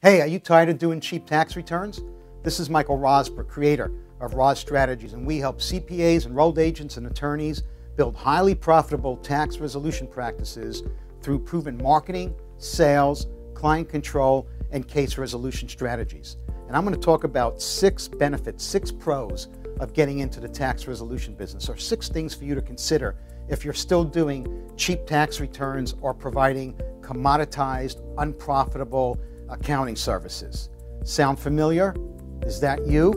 Hey, are you tired of doing cheap tax returns? This is Michael Rozbruch, creator of Roz Strategies, and we help CPAs, enrolled agents, and attorneys build highly profitable tax resolution practices through proven marketing, sales, client control, and case resolution strategies. And I'm going to talk about 6 benefits, 6 pros of getting into the tax resolution business, or 6 things for you to consider if you're still doing cheap tax returns or providing commoditized, unprofitable accounting services. Sound familiar? Is that you?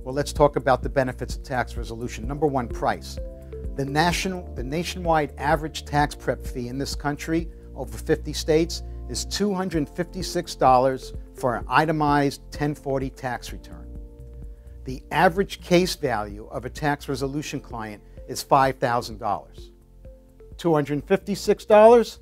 Well, let's talk about the benefits of tax resolution. Number 1, price. The nationwide average tax prep fee in this country, over 50 states, is $256 for an itemized 1040 tax return. The average case value of a tax resolution client is $5,000. $256,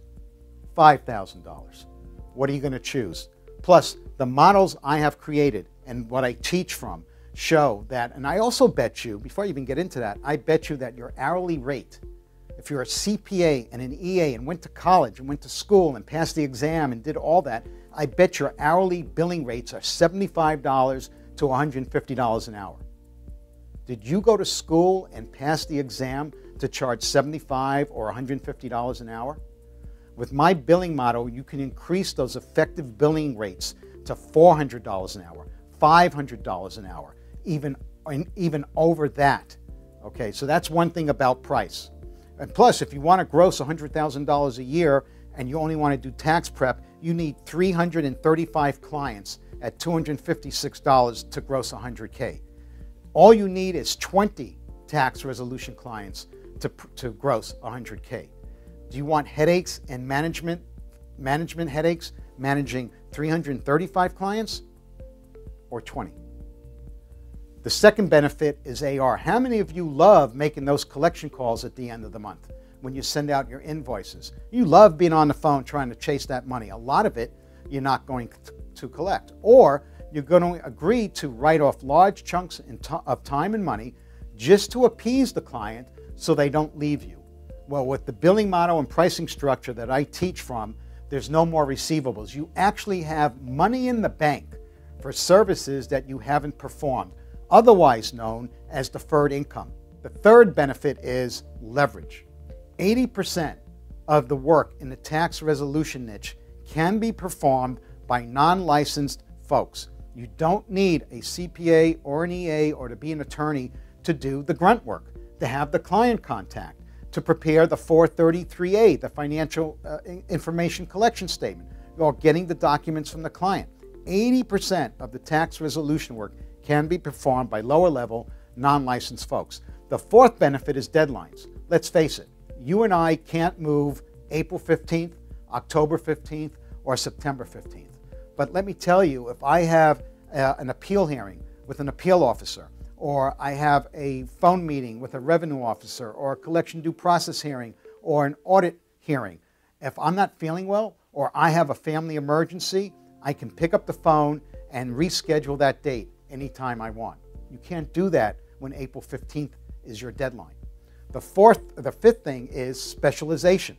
$5,000. What are you going to choose? Plus, the models I have created and what I teach from show that, and I also bet you, before you even get into that, I bet you that your hourly rate, if you're a CPA and an EA and went to college and went to school and passed the exam and did all that, I bet your hourly billing rates are $75 to $150 an hour. Did you go to school and pass the exam to charge $75 or $150 an hour? With my billing model, you can increase those effective billing rates to $400 an hour, $500 an hour, even over that. Okay, so that's one thing about price. And plus, if you want to gross $100,000 a year and you only want to do tax prep, you need 335 clients at $256 to gross $100K. All you need is 20 tax resolution clients to gross $100K. Do you want headaches and management headaches managing 335 clients or 20? The second benefit is AR. How many of you love making those collection calls at the end of the month when you send out your invoices? You love being on the phone trying to chase that money. A lot of it you're not going to collect, or you're going to agree to write off large chunks of time and money just to appease the client so they don't leave you. Well, with the billing model and pricing structure that I teach from, there's no more receivables. You actually have money in the bank for services that you haven't performed, otherwise known as deferred income. The third benefit is leverage. 80% of the work in the tax resolution niche can be performed by non-licensed folks. You don't need a CPA or an EA or to be an attorney to do the grunt work, to have the client contact, to prepare the 433A, the financial information collection statement, or getting the documents from the client. 80% of the tax resolution work can be performed by lower-level, non-licensed folks. The fourth benefit is deadlines. Let's face it, you and I can't move April 15th, October 15th, or September 15th. But let me tell you, if I have an appeal hearing with an appeal officer, or I have a phone meeting with a revenue officer, or a collection due process hearing, or an audit hearing, if I'm not feeling well, or I have a family emergency, I can pick up the phone and reschedule that date anytime I want. You can't do that when April 15th is your deadline. The fifth thing is specialization.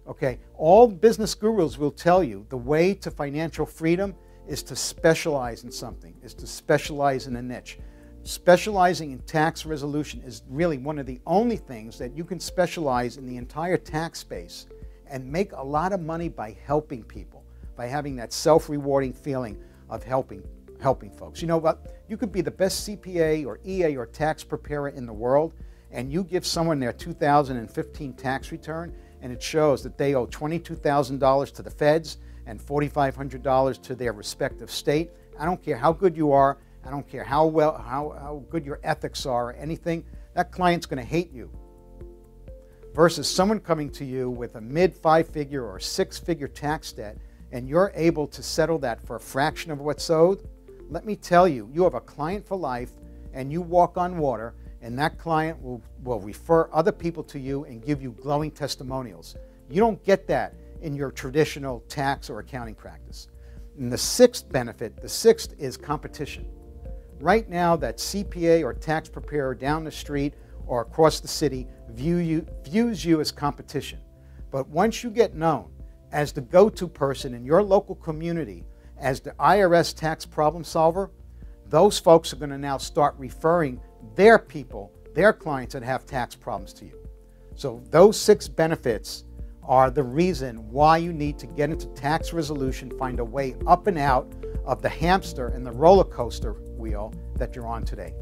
Okay, all business gurus will tell you the way to financial freedom is to specialize in something, is to specialize in a niche. Specializing in tax resolution is really one of the only things that you can specialize in the entire tax space and make a lot of money by helping people, by having that self-rewarding feeling of helping folks. You know what? You could be the best CPA or EA or tax preparer in the world, and you give someone their 2015 tax return, and it shows that they owe $22,000 to the feds and $4,500 to their respective state. I don't care how good you are. I don't care how good your ethics are or anything. That client's going to hate you. Versus someone coming to you with a mid-5-figure or 6-figure tax debt, and you're able to settle that for a fraction of what's owed. Let me tell you, you have a client for life, and you walk on water, and that client will refer other people to you and give you glowing testimonials. You don't get that in your traditional tax or accounting practice. And the sixth benefit, is competition. Right now, that CPA or tax preparer down the street or across the city views you as competition. But once you get known as the go-to person in your local community as the IRS tax problem solver, those folks are going to now start referring their people, their clients that have tax problems to you. So those 6 benefits are the reason why you need to get into tax resolution, find a way up and out of the hamster and the roller coaster wheel that you're on today.